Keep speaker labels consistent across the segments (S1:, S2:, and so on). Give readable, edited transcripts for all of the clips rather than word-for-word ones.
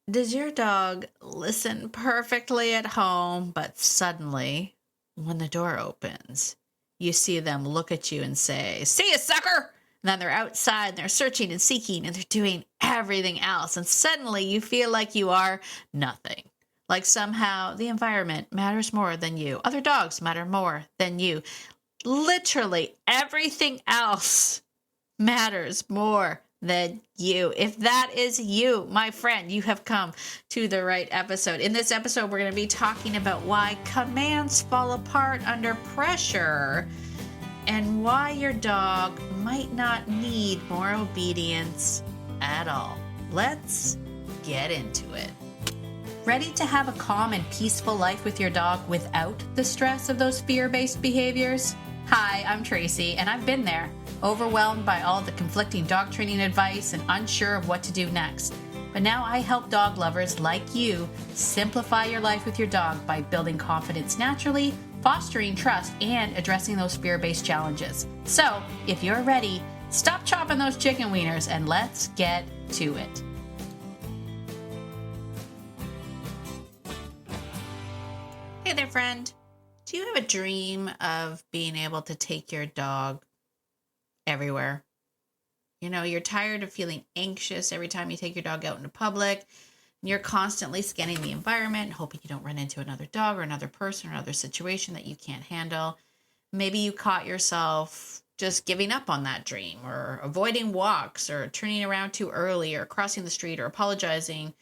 S1: Does your dog listen perfectly at home, but suddenly, when the door opens, you see them look at you and say, "See ya, sucker!" And then they're outside and they're searching and seeking and they're doing everything else. And suddenly you feel like you are nothing. Like somehow the environment matters more than you. Other dogs matter more than you. Literally everything else matters more than you. If that is you, my friend, you have come to the right episode. In this episode, we're going to be talking about why commands fall apart under pressure and why your dog might not need more obedience at all. Let's get into it. Ready to have a calm and peaceful life with your dog without the stress of those fear-based behaviors? Hi, I'm Tracy, and I've been there, overwhelmed by all the conflicting dog training advice and unsure of what to do next. But now I help dog lovers like you simplify your life with your dog by building confidence naturally, fostering trust, and addressing those fear-based challenges. So, if you're ready, stop chopping those chicken wieners and let's get to it. Hey there, friend. Do you have a dream of being able to take your dog everywhere? You know, you're tired of feeling anxious every time you take your dog out into public. And you're constantly scanning the environment, hoping you don't run into another dog or another person or another situation that you can't handle. Maybe you caught yourself just giving up on that dream or avoiding walks or turning around too early or crossing the street or apologizing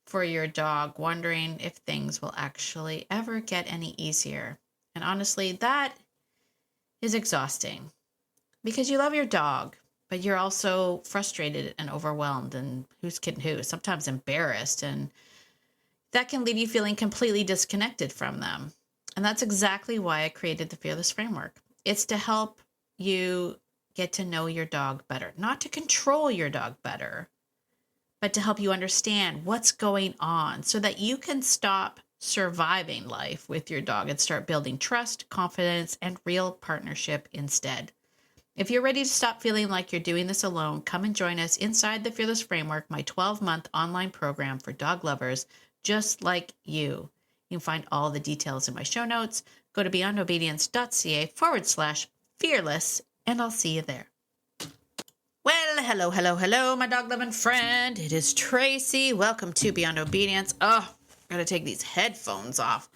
S1: for your dog, wondering if things will actually ever get any easier. And honestly, that is exhausting because you love your dog, but you're also frustrated and overwhelmed and who's kidding who, sometimes embarrassed. And that can leave you feeling completely disconnected from them. And that's exactly why I created the Fearless Framework. It's to help you get to know your dog better, not to control your dog better, but to help you understand what's going on so that you can stop surviving life with your dog and start building trust, confidence, and real partnership instead. If you're ready to stop feeling like you're doing this alone, come and join us inside the Fearless Framework, my 12-month online program for dog lovers just like you. You can find all the details in my show notes. Go to beyondobedience.ca/fearless, and I'll see you there. Well, hello, my dog-loving friend. It is Tracy. Welcome to Beyond Obedience. Oh, gotta take these headphones off.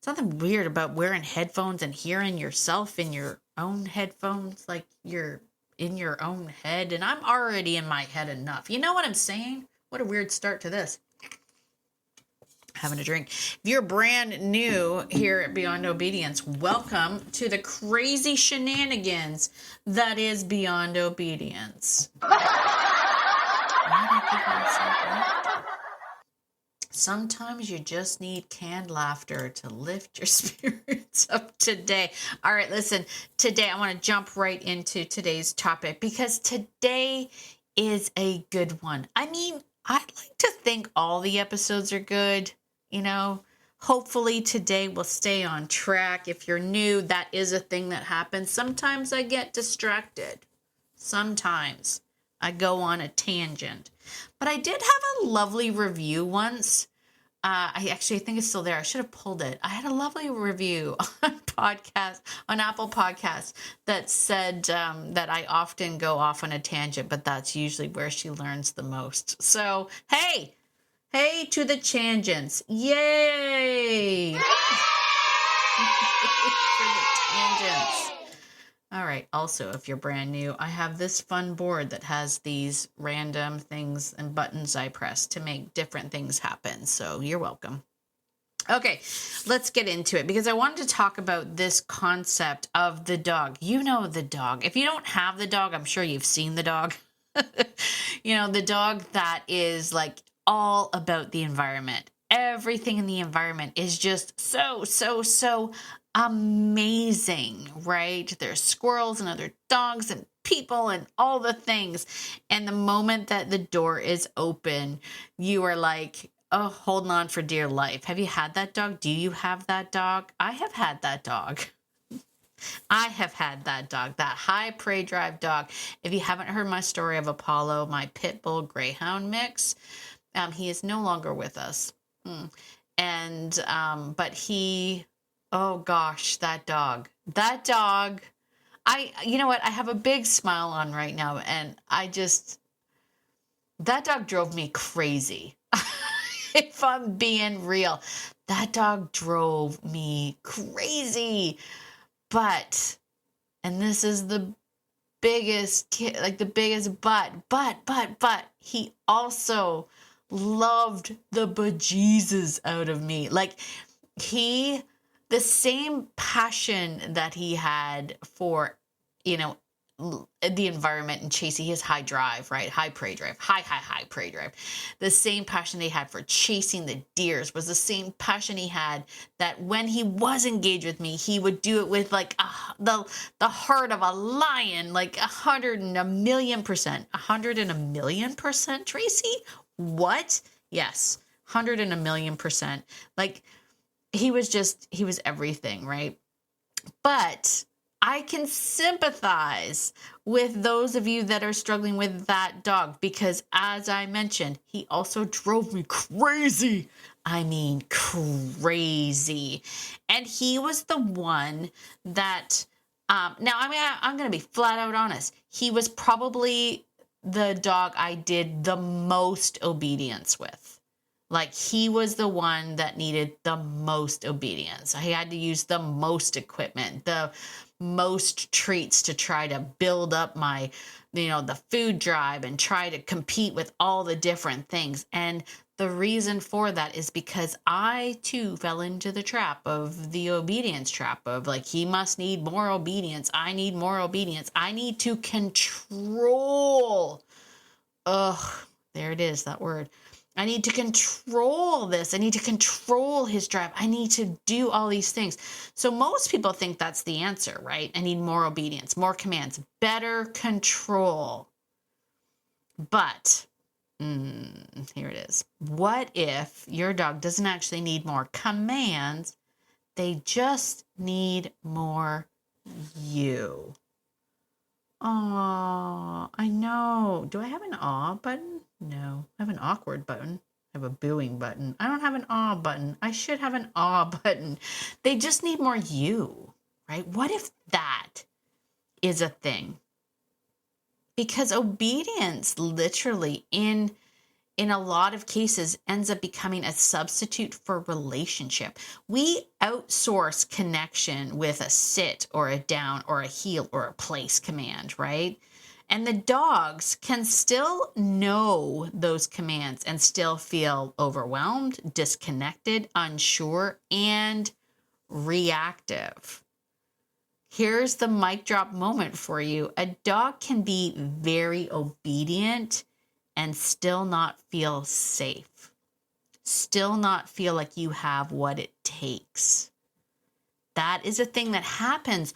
S1: Something weird about wearing headphones and hearing yourself in your own headphones, like you're in your own head. And I'm already in my head enough. You know what I'm saying? What a weird start to this. Having a drink. If you're brand new here at Beyond Obedience, welcome to the crazy shenanigans that is Beyond Obedience. Sometimes you just need canned laughter to lift your spirits up today. All right, listen, today I want to jump right into today's topic because today is a good one. I mean, I'd like to think all the episodes are good. You know, hopefully today will stay on track. If you're new, that is a thing that happens. Sometimes I get distracted. Sometimes I go on a tangent. But I did have a lovely review once. I think it's still there. I should have pulled it. I had a lovely review on Apple Podcasts that said that I often go off on a tangent, but that's usually where she learns the most. So, hey to the tangents. Yay! For the tangents. All right. Also, if you're brand new, I have this fun board that has these random things and buttons I press to make different things happen. So you're welcome. Okay, let's get into it because I wanted to talk about this concept of the dog. You know the dog. If you don't have the dog, I'm sure you've seen the dog. You know, the dog that is like all about the environment. Everything in the environment is just so amazing, right? There's squirrels and other dogs and people and all the things. And the moment that the door is open, you are like, oh, holding on for dear life. Have you had that dog? Do you have that dog? I have had that dog. That high prey drive dog. If you haven't heard my story of Apollo, my pit bull greyhound mix, He is no longer with us. And, but oh gosh, that dog, you know what? I have a big smile on right now. And that dog drove me crazy. If I'm being real, that dog drove me crazy. But, and this is the biggest, like the biggest but, he also loved the bejesus out of me. Like the same passion that he had for, the environment and chasing his high drive, right? High prey drive, high prey drive. The same passion he had for chasing the deers was the same passion he had that when he was engaged with me, he would do it with like the heart of a lion, like 100%, Tracy. What? Yes. 100%. Like he was everything, right? But I can sympathize with those of you that are struggling with that dog because, as I mentioned, he also drove me crazy. I mean, crazy. And he was the one that, now, I'm going to be flat out honest. He was probably the dog I did the most obedience with. Like he was the one that needed the most obedience. I had to use the most equipment, the most treats to try to build up my, the food drive and try to compete with all the different things. And the reason for that is because I too fell into the trap of the obedience trap of like, he must need more obedience. I need more obedience. I need to control. Ugh, there it is, that word. I need to control this. I need to control his drive. I need to do all these things. So most people think that's the answer, right? I need more obedience, more commands, better control. But here it is. What if your dog doesn't actually need more commands? They just need more you. Oh, I know. Do I have an aw button? No. I have an awkward button. I have a booing button. I don't have an aw button. I should have an aw button. They just need more you, right? What if that is a thing? Because obedience literally in a lot of cases ends up becoming a substitute for relationship. We outsource connection with a sit or a down or a heel or a place command, right? And the dogs can still know those commands and still feel overwhelmed, disconnected, unsure, and reactive. Here's the mic drop moment for you. A dog can be very obedient and still not feel safe, still not feel like you have what it takes. That is a thing that happens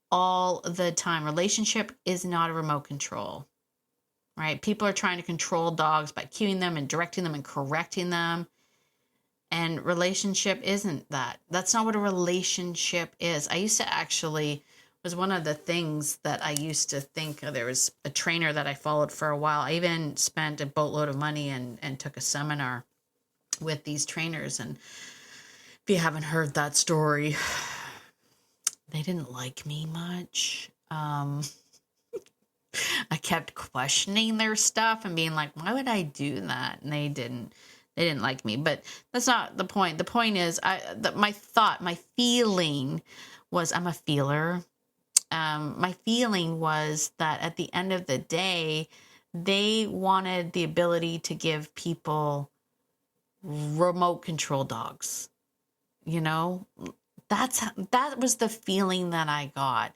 S1: all the time. Relationship is not a remote control, right? People are trying to control dogs by cueing them and directing them and correcting them. And relationship isn't that. That's not what a relationship is. I used to actually, was one of the things that I used to think, there was a trainer that I followed for a while. I even spent a boatload of money and took a seminar with these trainers. And if you haven't heard that story, they didn't like me much. I kept questioning their stuff and being like, why would I do that? And they didn't like me, but that's not the point. The point is my feeling was, I'm a feeler. My feeling was that at the end of the day, they wanted the ability to give people remote control dogs. That was the feeling that I got.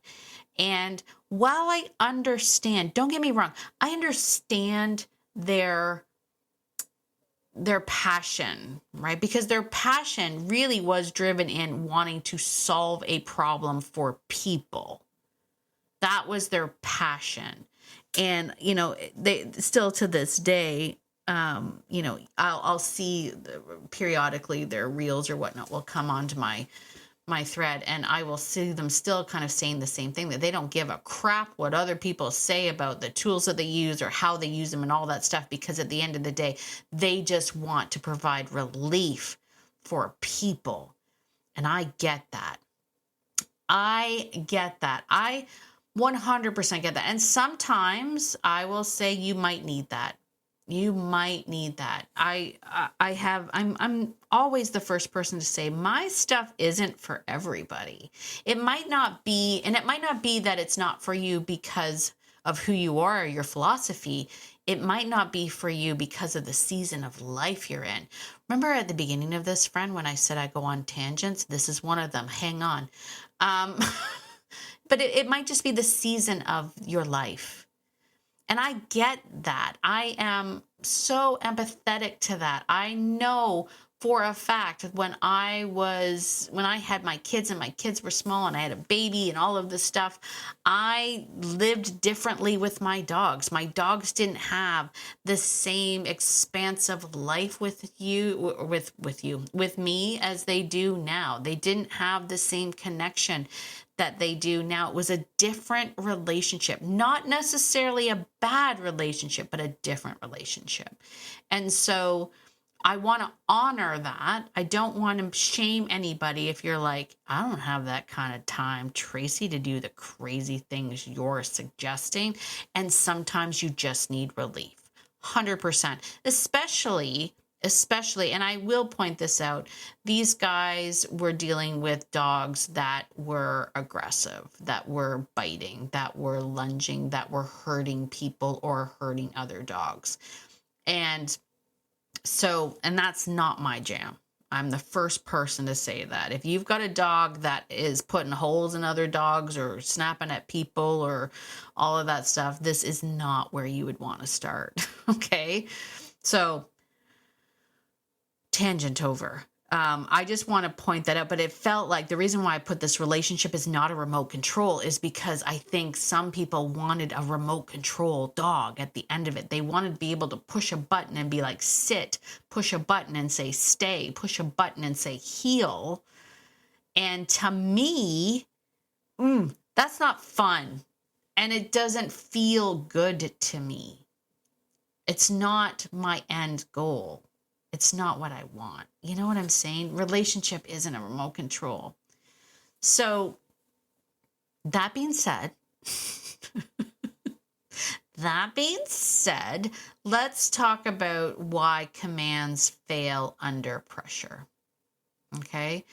S1: And while I understand, don't get me wrong, I understand their passion, right? Because their passion really was driven in wanting to solve a problem for people. That was their passion. And, they still to this day, I'll see periodically their reels or whatnot will come onto my my thread, and I will see them still kind of saying the same thing, that they don't give a crap what other people say about the tools that they use or how they use them and all that stuff, because at the end of the day, they just want to provide relief for people. And I get that. I get that. I 100% get that. And sometimes I will say you might need that. You might need that. I'm always the first person to say my stuff isn't for everybody. It might not be, and it might not be that it's not for you because of who you are or your philosophy. It might not be for you because of the season of life you're in. Remember at the beginning of this, friend, when I said I go on tangents? This is one of them. Hang on. But it might just be the season of your life. And I get that. I am so empathetic to that. I know for a fact when I had my kids and my kids were small and I had a baby and all of this stuff, I lived differently with my dogs. My dogs didn't have the same expansive life with me as they do now. They didn't have the same connection that they do now. It was a different relationship, not necessarily a bad relationship, but a different relationship. And so I want to honor that. I don't want to shame anybody if you're like, I don't have that kind of time, Tracy, to do the crazy things you're suggesting. And sometimes you just need relief. 100%, especially, and I will point this out, these guys were dealing with dogs that were aggressive, that were biting, that were lunging, that were hurting people or hurting other dogs. And that's not my jam. I'm the first person to say that. If you've got a dog that is putting holes in other dogs or snapping at people or all of that stuff, this is not where you would want to start. Okay. So tangent over. I just want to point that out, but it felt like the reason why I put this relationship is not a remote control is because I think some people wanted a remote control dog at the end of it. They wanted to be able to push a button and be like, sit, push a button and say, stay, push a button and say, heel. And to me, that's not fun. And it doesn't feel good to me. It's not my end goal. It's not what I want. You know what I'm saying? Relationship isn't a remote control. So that being said, let's talk about why commands fail under pressure. Okay?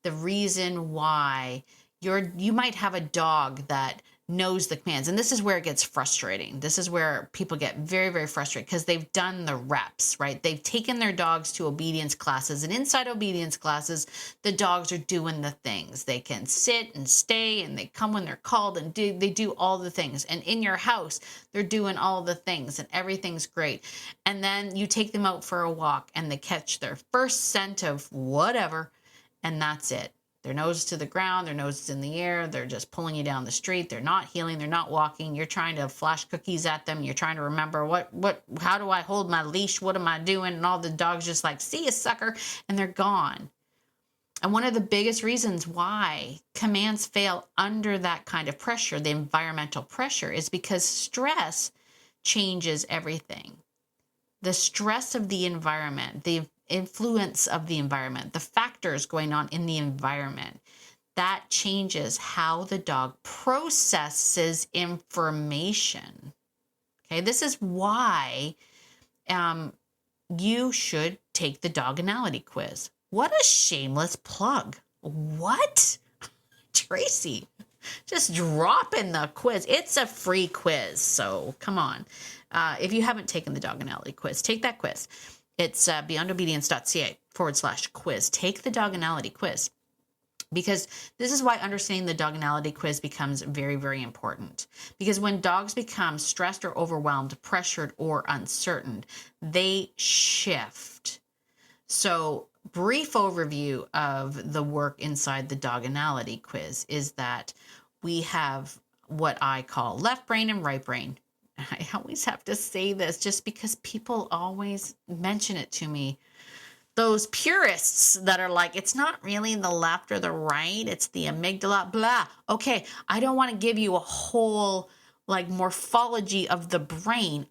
S1: The reason why you might have a dog that knows the commands. And this is where it gets frustrating. This is where people get very, very frustrated because they've done the reps, right? They've taken their dogs to obedience classes, and inside obedience classes, the dogs are doing the things. They can sit and stay, and they come when they're called, and they do all the things. And in your house, they're doing all the things, and everything's great. And then you take them out for a walk, and they catch their first scent of whatever, and that's it. Their nose is to the ground, their nose is in the air, they're just pulling you down the street, they're not healing, they're not walking, you're trying to flash cookies at them, you're trying to remember how do I hold my leash, what am I doing, and all the dogs just like, see you, sucker, and they're gone. And one of the biggest reasons why commands fail under that kind of pressure, the environmental pressure, is because stress changes everything. The stress of the environment, the influence of the environment, the factors going on in the environment, that changes how the dog processes information. Okay, this is why you should take the doganality quiz. What a shameless plug. What? Tracy, just drop in the quiz. It's a free quiz, so come on. If you haven't taken the doganality quiz, take that quiz. It's beyondobedience.ca/quiz. Take the doganality quiz, because this is why understanding the doganality quiz becomes very, very important. Because when dogs become stressed or overwhelmed, pressured or uncertain, they shift. So brief overview of the work inside the doganality quiz is that we have what I call left brain and right brain. I always have to say this just because people always mention it to me. those purists that are like, it's not really the left or the right, it's the amygdala, blah. Okay, I don't want to give you a whole like morphology of the brain.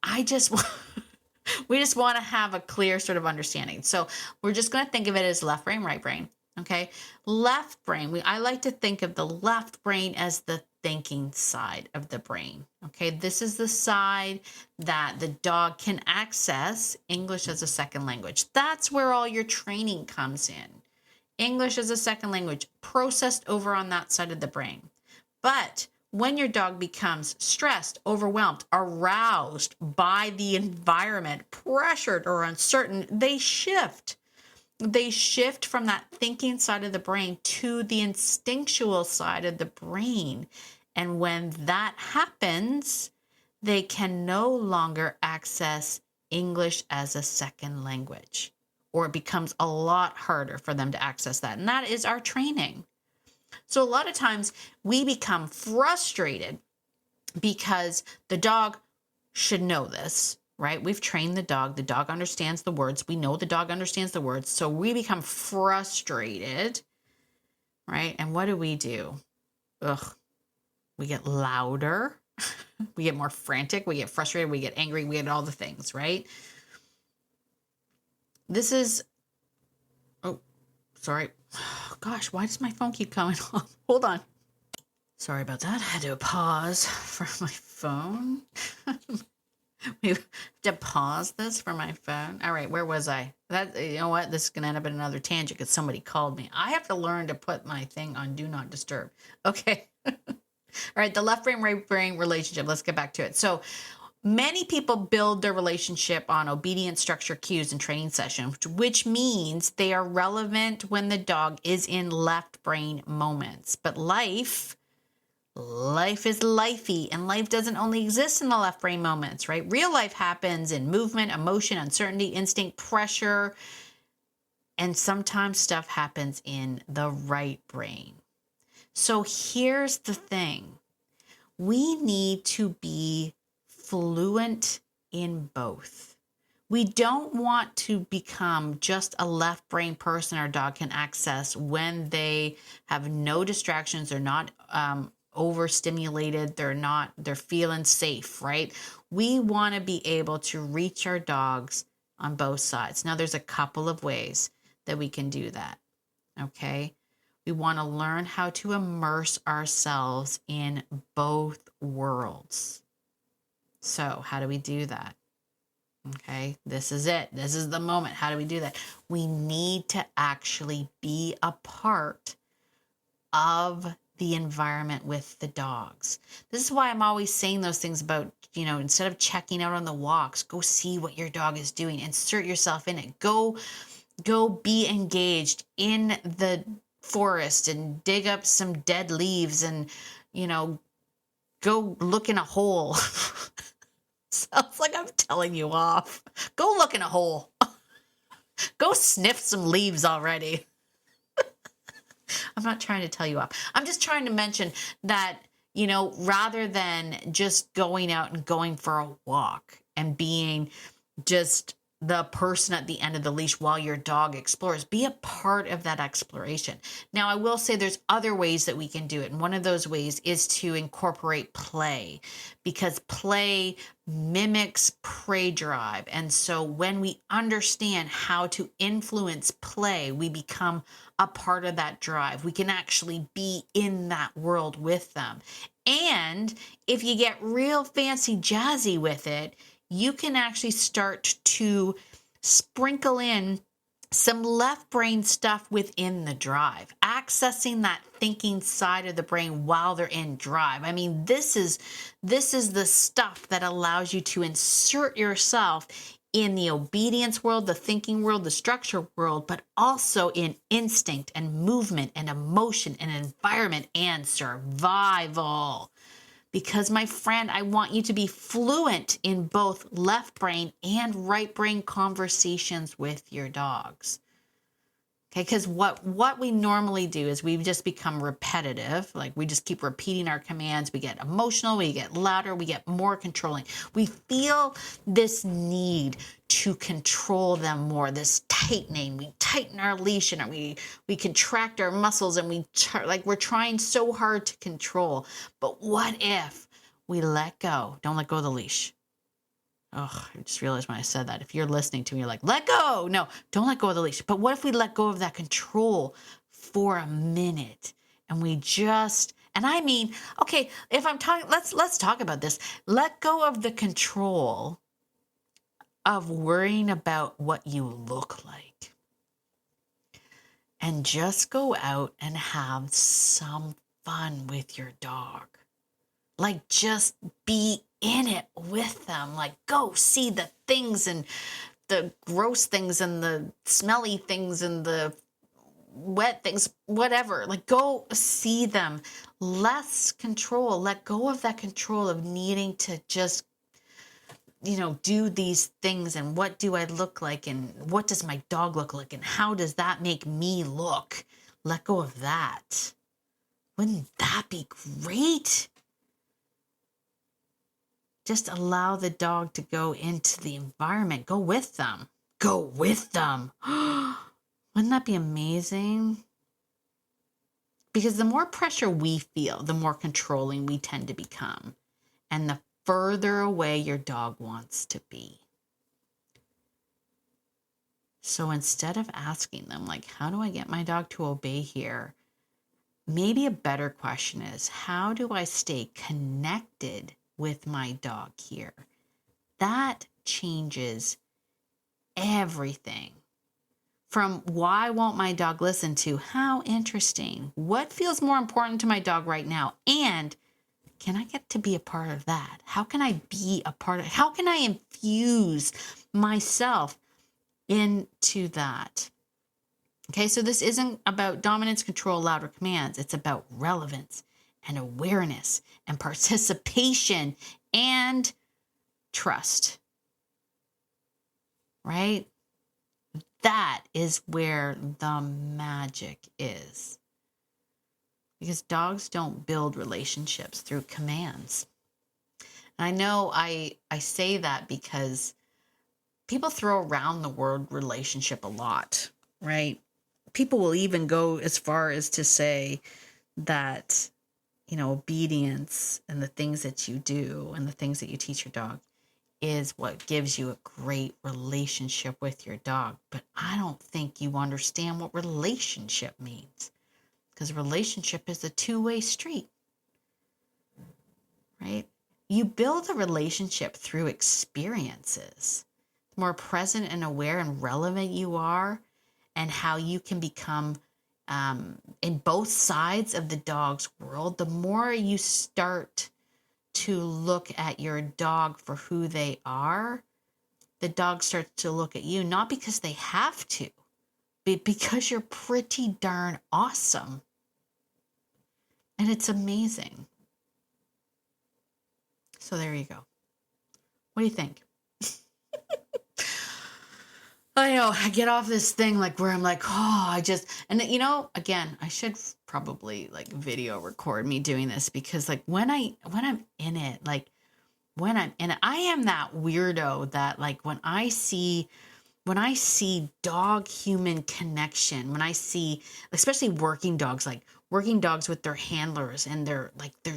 S1: We just want to have a clear sort of understanding. So we're just going to think of it as left brain, right brain. Okay. Left brain. I like to think of the left brain as the thinking side of the brain. Okay. This is the side that the dog can access English as a second language. That's where all your training comes in. English as a second language processed over on that side of the brain. But when your dog becomes stressed, overwhelmed, aroused by the environment, pressured or uncertain, they shift. They shift from that thinking side of the brain to the instinctual side of the brain. And when that happens, they can no longer access English as a second language, or it becomes a lot harder for them to access that. And that is our training. So a lot of times we become frustrated because the dog should know this, right? We've trained the dog. The dog understands the words. We know the dog understands the words. So we become frustrated, right? And what do? We get louder. We get more frantic. We get frustrated. We get angry. We get all the things, right? This is, oh, sorry. Gosh, why does my phone keep going off? Hold on. Sorry about that. I had to pause for my phone. We have to pause this for my phone. All right, where was I? You know what? This is going to end up in another tangent because somebody called me. I have to learn to put my thing on Do Not Disturb. Okay. All right, the left brain, right brain relationship. Let's get back to it. So many people build their relationship on obedience, structure, cues, and training sessions, which means they are relevant when the dog is in left brain moments. But life is lifey, and life doesn't only exist in the left brain moments, right? Real life happens in movement, emotion, uncertainty, instinct, pressure, and sometimes stuff happens in the right brain. So here's the thing. We need to be fluent in both. We don't want to become just a left brain person our dog can access when they have no distractions, they're not overstimulated, they're feeling safe, right? We want to be able to reach our dogs on both sides. Now, there's a couple of ways that we can do that, okay? We want to learn how to immerse ourselves in both worlds. So how do we do that? Okay, this is it. This is the moment. How do we do that? We need to actually be a part of the environment with the dogs. This is why I'm always saying those things about, instead of checking out on the walks, go see what your dog is doing. Insert yourself in it. Go be engaged in the forest and dig up some dead leaves and, go look in a hole. Sounds like I'm telling you off. Go look in a hole. Go sniff some leaves already. I'm not trying to tell you off. I'm just trying to mention that, rather than just going out and going for a walk and being just the person at the end of the leash while your dog explores, be a part of that exploration. Now, I will say there's other ways that we can do it. And one of those ways is to incorporate play, because play mimics prey drive. And so when we understand how to influence play, we become a part of that drive. We can actually be in that world with them. And if you get real fancy jazzy with it, you can actually start to sprinkle in some left brain stuff within the drive, accessing that thinking side of the brain while they're in drive. I mean, this is the stuff that allows you to insert yourself in the obedience world, the thinking world, the structure world, but also in instinct and movement and emotion and environment and survival. Because, my friend, I want you to be fluent in both left brain and right brain conversations with your dogs. Okay, because what we normally do is we just become repetitive. Like we just keep repeating our commands. We get emotional, we get louder, we get more controlling. We feel this need to control them more, this tightening. We tighten our leash and we contract our muscles and we're trying so hard to control. But what if we let go? Don't let go of the leash. Oh, I just realized when I said that, if you're listening to me, you're like, let go. No, don't let go of the leash. But what if we let go of that control for a minute and we just, and I mean, okay, if I'm talking, let's talk about this. Let go of the control of worrying about what you look like and just go out and have some fun with your dog. Like, just be in it with them. Like, go see the things and the gross things and the smelly things and the wet things, whatever. Like, go see them. Less control. Let go of that control of needing to just, do these things. And what do I look like? And what does my dog look like? And how does that make me look? Let go of that. Wouldn't that be great? Just allow the dog to go into the environment. Go with them. Go with them. Wouldn't that be amazing? Because the more pressure we feel, the more controlling we tend to become. And the further away your dog wants to be. So instead of asking them, like, how do I get my dog to obey here? Maybe a better question is, how do I stay connected with my dog here? That changes everything. From why won't my dog listen to how interesting, what feels more important to my dog right now? And can I get to be a part of that? How can I be a part of it? How can I infuse myself into that? Okay, so this isn't about dominance, control, louder commands. It's about relevance and awareness and participation and trust, right? That is where the magic is. Because dogs don't build relationships through commands. And I know I say that because people throw around the word relationship a lot, right? People will even go as far as to say that, obedience and the things that you do and the things that you teach your dog is what gives you a great relationship with your dog. But I don't think you understand what relationship means, because relationship is a two-way street, right? You build a relationship through experiences. The more present and aware and relevant you are, and how you can become in both sides of the dog's world, the more you start to look at your dog for who they are, the dog starts to look at you, not because they have to, but because you're pretty darn awesome. And it's amazing. So there you go. What do you think? I know, I get off this thing like where I'm like, and again, I should probably like video record me doing this, because like when I'm in it, I am that weirdo that like when I see dog human connection, when I see, especially working dogs with their handlers, and they're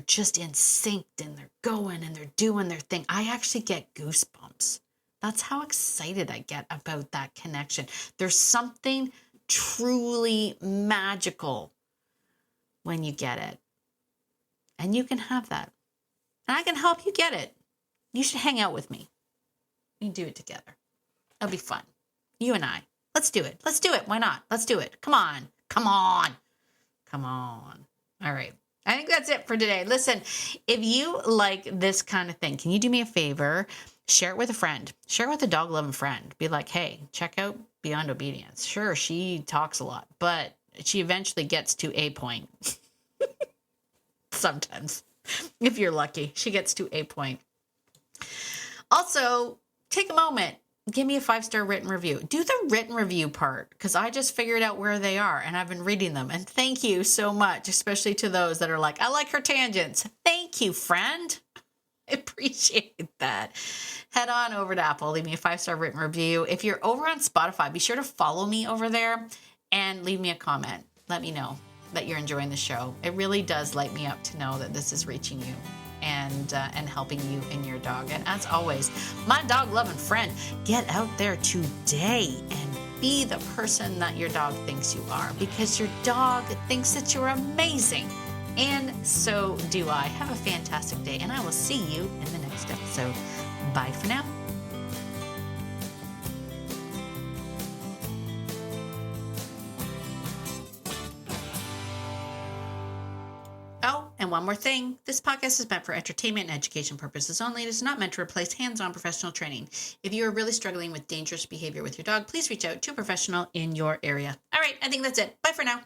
S1: just in sync and they're going and they're doing their thing, I actually get goosebumps. That's how excited I get about that connection. There's something truly magical when you get it. And you can have that. And I can help you get it. You should hang out with me. We can do it together. It'll be fun. You and I. Let's do it. Let's do it. Why not? Let's do it. Come on. Come on. Come on. All right. I think that's it for today. Listen, if you like this kind of thing, can you do me a favor? Share it with a friend. Share it with a dog-loving friend. Be like, hey, check out Beyond Obedience. Sure, she talks a lot, but she eventually gets to a point. Sometimes, if you're lucky, she gets to a point. Also, take a moment. give me a 5-star written review. Do the written review part, because I just figured out where they are and I've been reading them. And thank you so much, especially to those that are like, I like her tangents. Thank you, friend. I appreciate that. Head on over to Apple, leave me a 5-star written review. If you're over on Spotify, be sure to follow me over there and leave me a comment. Let me know that you're enjoying the show. It really does light me up to know that this is reaching you and helping you and your dog. And as always, my dog-loving friend, get out there today and be the person that your dog thinks you are, because your dog thinks that you're amazing. And so do I. Have a fantastic day, and I will see you in the next episode. Bye for now. Oh, and one more thing. This podcast is meant for entertainment and education purposes only. It is not meant to replace hands-on professional training. If you are really struggling with dangerous behavior with your dog, please reach out to a professional in your area. All right, I think that's it. Bye for now.